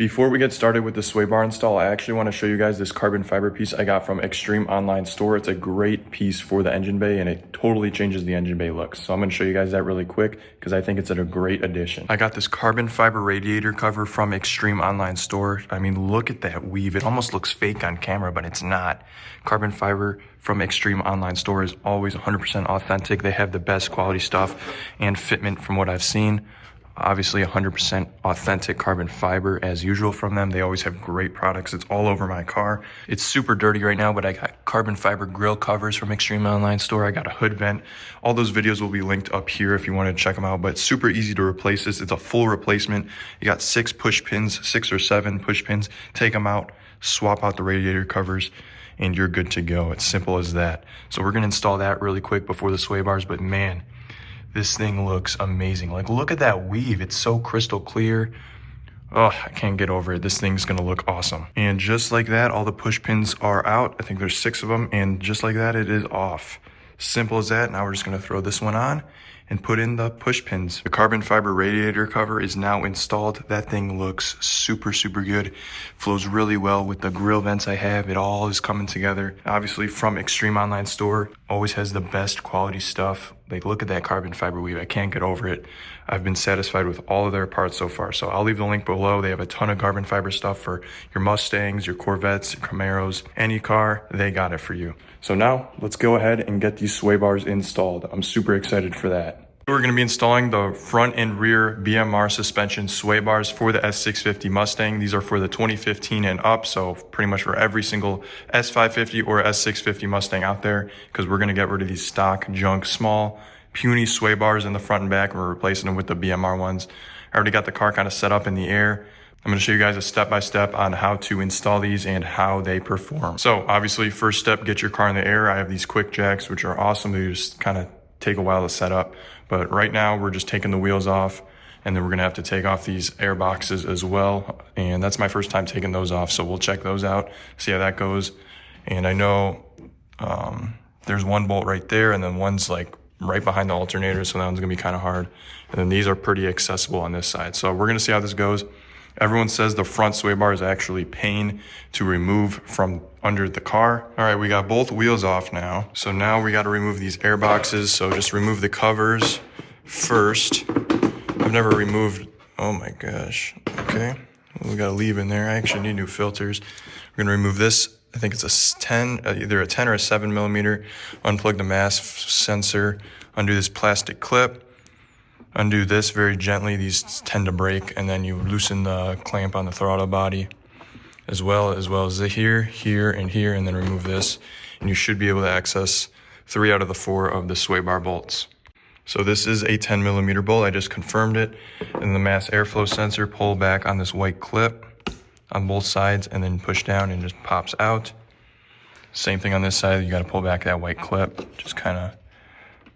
Before we get started with the sway bar install, I actually want to show you guys this carbon fiber piece I got from Extreme Online Store. It's a great piece for the engine bay and it totally changes the engine bay look. So I'm going to show you guys that really quick because I think it's a great addition. I got this carbon fiber radiator cover from Extreme Online Store. I mean, look at that weave. It almost looks fake on camera, but it's not. Carbon fiber from Extreme Online Store is always 100% authentic. They have the best quality stuff and fitment from what I've seen. Obviously 100% authentic carbon fiber as usual from them. They always have great products. It's all over my car. It's super dirty right now, but I got carbon fiber grille covers from Extreme Online Store. I got a hood vent. All those videos will be linked up here if you want to check them out, but it's super easy to replace this. It's a full replacement. You got 6 push pins, 6 or 7 push pins. Take them out, swap out the radiator covers, and you're good to go. It's simple as that. So we're going to install that really quick before the sway bars, but man, this thing looks amazing. Like, look at that weave. It's so crystal clear. Oh, I can't get over it. This thing's gonna look awesome. And just like that, all the push pins are out. I think there's 6 of them. And just like that, it is off. Simple as that. Now we're just gonna throw this one on and put in the push pins. The carbon fiber radiator cover is now installed. That thing looks super, super good. Flows really well with the grill vents I have. It all is coming together. Obviously from Extreme Online Store, always has the best quality stuff. Like, look at that carbon fiber weave. I can't get over it. I've been satisfied with all of their parts so far. So I'll leave the link below. They have a ton of carbon fiber stuff for your Mustangs, your Corvettes, your Camaros, any car, they got it for you. So now let's go ahead and get these sway bars installed. I'm super excited for that. We're going to be installing the front and rear BMR suspension sway bars for the S650 Mustang. These are for the 2015 and up, so pretty much for every single S550 or S650 Mustang out there, because we're going to get rid of these stock, junk, small, puny sway bars in the front and back. We're replacing them with the BMR ones. I already got the car kind of set up in the air. I'm going to show you guys a step-by-step on how to install these and how they perform. So obviously, first step, get your car in the air. I have these quick jacks, which are awesome. They just kind of take a while to set up. But right now we're just taking the wheels off, and then we're gonna have to take off these air boxes as well. And that's my first time taking those off. So we'll check those out, see how that goes. And I know there's one bolt right there, and then one's like right behind the alternator. So that one's gonna be kind of hard. And then these are pretty accessible on this side. So we're gonna see how this goes. Everyone says the front sway bar is actually pain to remove from under the car. All right, we got both wheels off now. So now we got to remove these air boxes. So just remove the covers first. I've never removed, oh my gosh. Okay, we got to leave in there. I actually need new filters. We're gonna remove this. I think it's a 10, either a 10 or a 7 millimeter. Unplug the mass sensor, undo this plastic clip. Undo this very gently. These tend to break, and then you loosen the clamp on the throttle body as well as here, and here, and then remove this, and you should be able to access 3 out of the 4 of the sway bar bolts. So this is a 10 millimeter bolt. I just confirmed it. And the mass airflow sensor, pull back on this white clip on both sides, and then push down and just pops out. Same thing on this side. You got to pull back that white clip. Just kind of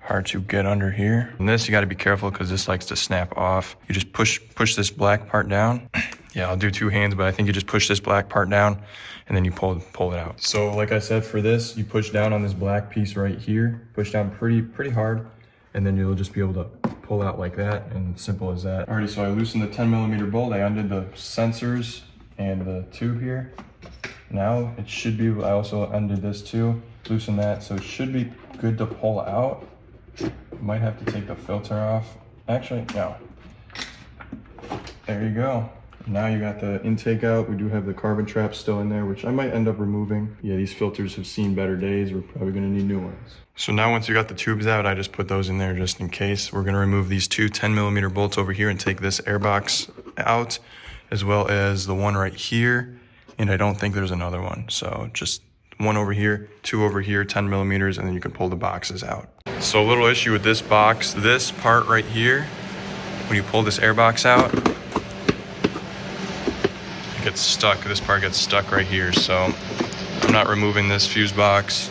hard to get under here. And this, you got to be careful because this likes to snap off. You just push this black part down. Yeah, I'll do 2 hands, but I think you just push this black part down and then you pull it out. So like I said, for this, you push down on this black piece right here, push down pretty hard, and then you'll just be able to pull out like that, and simple as that. Alrighty, so I loosened the 10 millimeter bolt. I undid the sensors and the tube here. Now it should be, I also undid this too, loosen that, so it should be good to pull out. Might have to take the filter off. Actually, no. There you go. Now you got the intake out. We do have the carbon trap still in there, which I might end up removing. Yeah, these filters have seen better days. We're probably gonna need new ones. So now once you got the tubes out, I just put those in there just in case. We're gonna remove these 2 10 millimeter bolts over here and take this air box out, as well as the one right here. And I don't think there's another one. So just 1 over here, 2 over here, 10 millimeters, and then you can pull the boxes out. So a little issue with this box, this part right here, when you pull this air box out, it gets stuck. This part gets stuck right here. So I'm not removing this fuse box.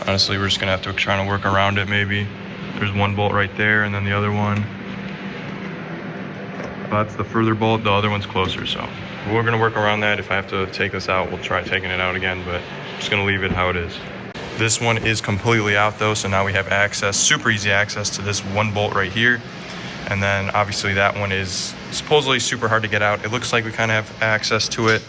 Honestly, we're just gonna have to try to work around it maybe. There's one bolt right there, and then the other one. That's the further bolt, the other one's closer, so we're gonna work around that. If I have to take this out, we'll try taking it out again, but I'm just gonna leave it how it is. This one is completely out though, so now we have access, super easy access to this one bolt right here. And then obviously that one is supposedly super hard to get out. It looks like we kind of have access to it,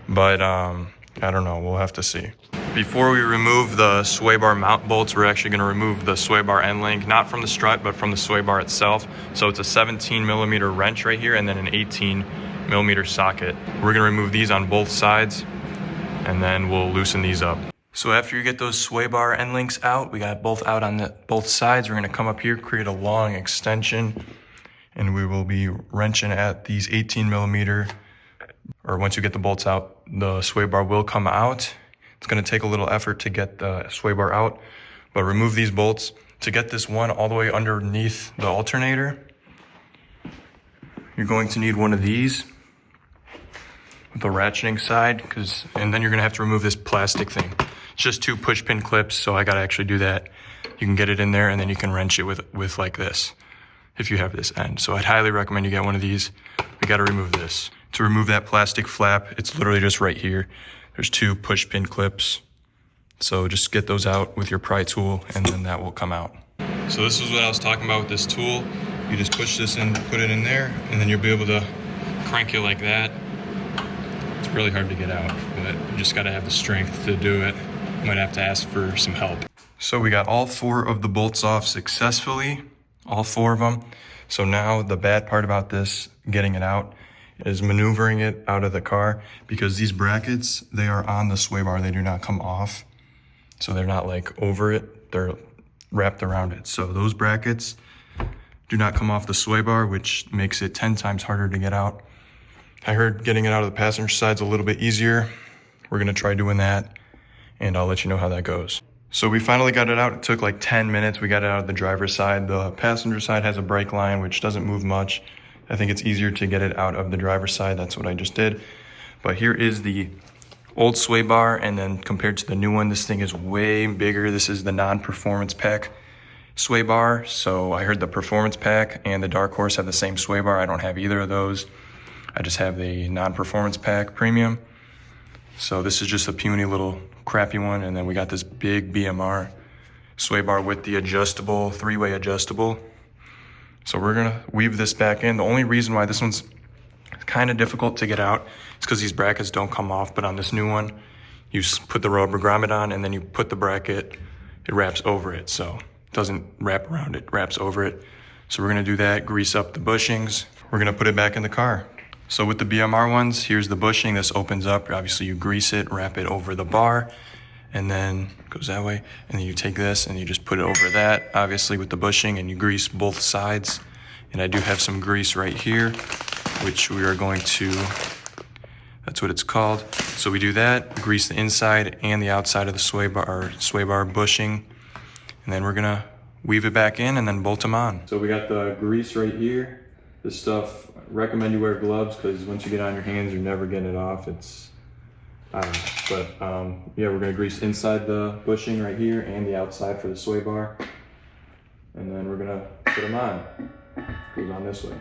but I don't know, we'll have to see. Before we remove the swaybar mount bolts, we're actually gonna remove the swaybar end link, not from the strut, but from the swaybar itself. So it's a 17mm wrench right here and then an 18mm socket. We're gonna remove these on both sides and then we'll loosen these up. So after you get those swaybar end links out, we got both out on both sides. We're gonna come up here, create a long extension, and we will be wrenching at these 18mm, or once you get the bolts out, the swaybar will come out. It's gonna take a little effort to get the swaybar out, but remove these bolts. To get this one all the way underneath the alternator, you're going to need one of these with the ratcheting side, and then you're gonna have to remove this plastic thing. It's just 2 push pin clips, so I gotta actually do that. You can get it in there and then you can wrench it with like this, if you have this end. So I'd highly recommend you get one of these. We gotta remove this. To remove that plastic flap, it's literally just right here. There's 2 push pin clips. So just get those out with your pry tool and then that will come out. So this is what I was talking about with this tool. You just push this in, put it in there, and then you'll be able to crank it like that. It's really hard to get out, but you just gotta have the strength to do it. Might have to ask for some help. So we got all 4 of the bolts off successfully, all 4 of them. So now the bad part about this, getting it out, is maneuvering it out of the car, because these brackets, they are on the swaybar, they do not come off. So they're not like over it, they're wrapped around it. So those brackets do not come off the swaybar, which makes it 10 times harder to get out. I heard getting it out of the passenger side's a little bit easier. We're gonna try doing that, and I'll let you know how that goes. So we finally got it out. It took like 10 minutes. We got it out of the driver's side. The passenger side has a brake line, which doesn't move much. I think it's easier to get it out of the driver's side. That's what I just did. But here is the old sway bar, and then compared to the new one, this thing is way bigger. This is the non-performance pack sway bar. So I heard the performance pack and the Dark Horse have the same sway bar. I don't have either of those. I just have the non-performance pack premium. So this is just a puny little crappy one. And then we got this big BMR sway bar with the adjustable, 3-way adjustable. So we're gonna weave this back in. The only reason why this one's kind of difficult to get out is because these brackets don't come off, but on this new one, you put the rubber grommet on and then you put the bracket, it wraps over it. So it doesn't wrap around it, wraps over it. So we're gonna do that, grease up the bushings. We're gonna put it back in the car. So with the BMR ones, here's the bushing. This opens up, obviously you grease it, wrap it over the bar, and then it goes that way. And then you take this and you just put it over that, obviously with the bushing, and you grease both sides. And I do have some grease right here, which we are going to, that's what it's called. So we do that, grease the inside and the outside of the sway bar bushing. And then we're gonna weave it back in and then bolt them on. So we got the grease right here. This stuff, I recommend you wear gloves because once you get on your hands, you're never getting it off. It's, I don't know, but yeah, we're gonna grease inside the bushing right here and the outside for the sway bar. And then we're gonna put them on. Goes on this way.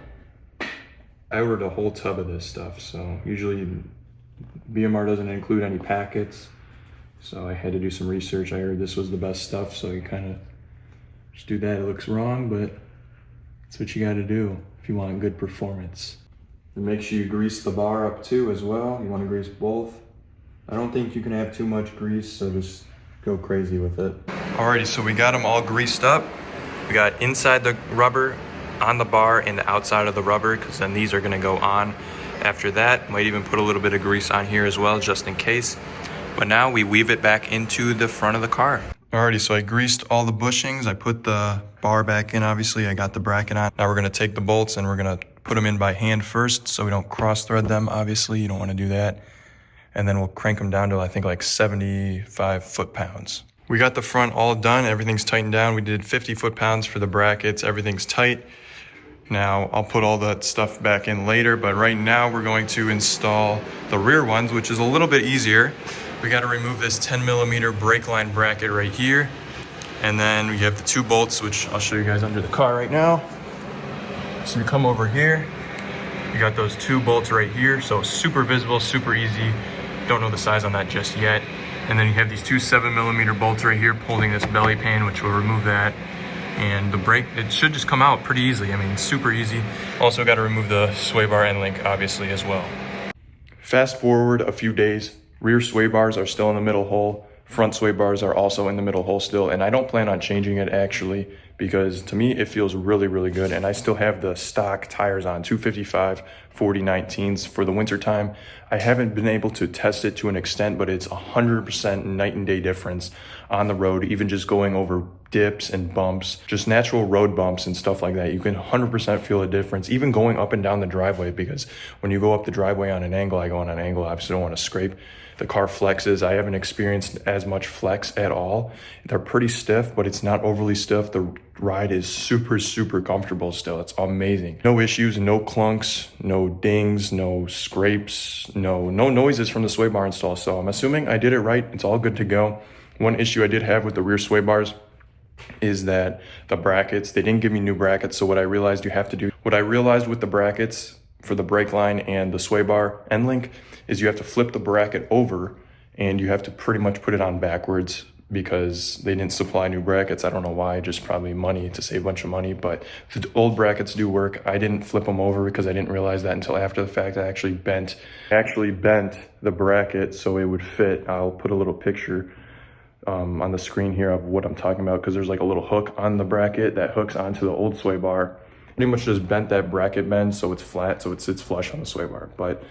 I ordered a whole tub of this stuff, so usually BMR doesn't include any packets. So I had to do some research. I heard this was the best stuff, so you kind of just do that. It looks wrong, but that's what you gotta do if you want good performance. And make sure you grease the bar up too as well. You wanna grease both. I don't think you can have too much grease, so just go crazy with it. Alrighty, so we got them all greased up. We got inside the rubber, on the bar, and the outside of the rubber, because then these are gonna go on after that. Might even put a little bit of grease on here as well, just in case. But now we weave it back into the front of the car. Alrighty, so I greased all the bushings. I put the bar back in, obviously. I got the bracket on. Now we're gonna take the bolts and we're gonna put them in by hand first so we don't cross thread them, obviously. You don't wanna do that. And then we'll crank them down to, I think, like 75 foot-pounds. We got the front all done. Everything's tightened down. We did 50 foot-pounds for the brackets. Everything's tight. Now, I'll put all that stuff back in later, but right now we're going to install the rear ones, which is a little bit easier. We got to remove this 10mm brake line bracket right here. And then we have the 2 bolts, which I'll show you guys under the car right now. So you come over here, you got those 2 bolts right here. So super visible, super easy. Don't know the size on that just yet. And then you have these 2 7mm bolts right here holding this belly pan, which will remove that. and the brake, it should just come out pretty easily. I mean, super easy. Also got to remove the sway bar end link obviously as well. Fast forward a few days, rear sway bars are still in the middle hole. Front sway bars are also in the middle hole still, and I don't plan on changing it actually, because to me it feels really, really good. And I still have the stock tires on, 255 4019s for the winter time. I haven't been able to test it to an extent, but it's 100% night and day difference on the road, even just going over dips and bumps, just natural road bumps and stuff like that. You can 100% feel a difference, even going up and down the driveway, because when you go up the driveway on an angle, I go on an angle, I obviously don't want to scrape. The car flexes. I haven't experienced as much flex at all. They're pretty stiff, but it's not overly stiff. The ride is super, super comfortable still. It's amazing. No issues, no clunks, no dings, no scrapes, no noises from the sway bar install. So I'm assuming I did it right. It's all good to go. One issue I did have with the rear sway bars is that the brackets, they didn't give me new brackets. So what I realized with the brackets for the brake line and the sway bar end link is you have to flip the bracket over and you have to pretty much put it on backwards, because they didn't supply new brackets. I don't know why, just probably money, to save a bunch of money, but the old brackets do work. I didn't flip them over because I didn't realize that until after the fact. I actually bent the bracket so it would fit. I'll put a little picture on the screen here of what I'm talking about, because there's like a little hook on the bracket that hooks onto the old sway bar. Pretty much just bent that bracket bend so it's flat, so it sits flush on the sway bar. But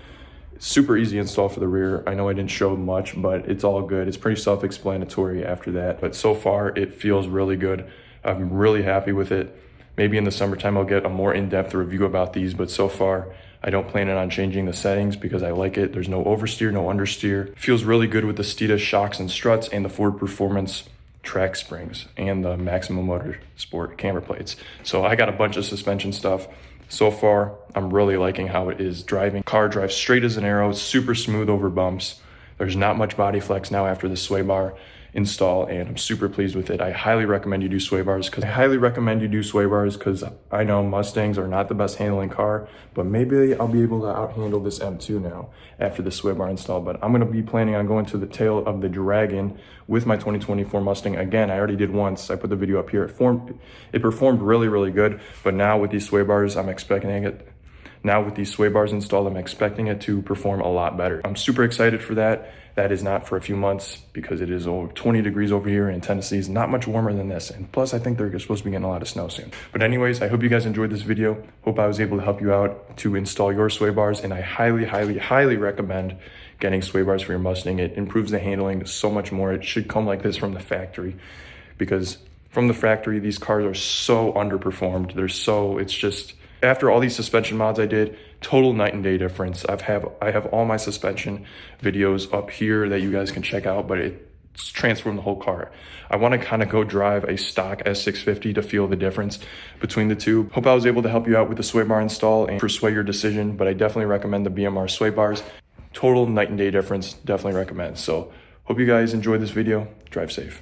super easy install for the rear. I know I didn't show much, but it's all good. It's pretty self-explanatory after that. But so far, it feels really good. I'm really happy with it. Maybe in the summertime, I'll get a more in-depth review about these, but so far, I don't plan on changing the settings because I like it. There's no oversteer, no understeer. Feels really good with the Steeda shocks and struts and the Ford Performance track springs and the Maximum Motorsport camber plates. So I got a bunch of suspension stuff. So far, I'm really liking how it is driving. Car drives straight as an arrow, super smooth over bumps. There's not much body flex now after the sway bar install, and I'm super pleased with it. I highly recommend you do sway bars because I know Mustangs are not the best handling car, but maybe I'll be able to outhandle this M2 now after the sway bar install. But I'm going to be planning on going to the tail of the Dragon with my 2024 Mustang. Again, I already did once. I put the video up here. It performed really, really good, but now with these sway bars, I'm expecting it. Now with these sway bars installed, I'm expecting it to perform a lot better. I'm super excited for that. That is not for a few months because it is over 20 degrees over here in Tennessee. It's not much warmer than this. And plus, I think they're supposed to be getting a lot of snow soon. But anyways, I hope you guys enjoyed this video. Hope I was able to help you out to install your sway bars. And I highly, highly, highly recommend getting sway bars for your Mustang. It improves the handling so much more. It should come like this from the factory, because from the factory, these cars are so underperformed. It's just, after all these suspension mods I did, total night and day difference. I have all my suspension videos up here that you guys can check out, but it's transformed the whole car. I want to kind of go drive a stock S650 to feel the difference between the two. Hope I was able to help you out with the sway bar install and persuade your decision, but I definitely recommend the BMR Swaybars. Total night and day difference, definitely recommend. So hope you guys enjoyed this video. Drive safe.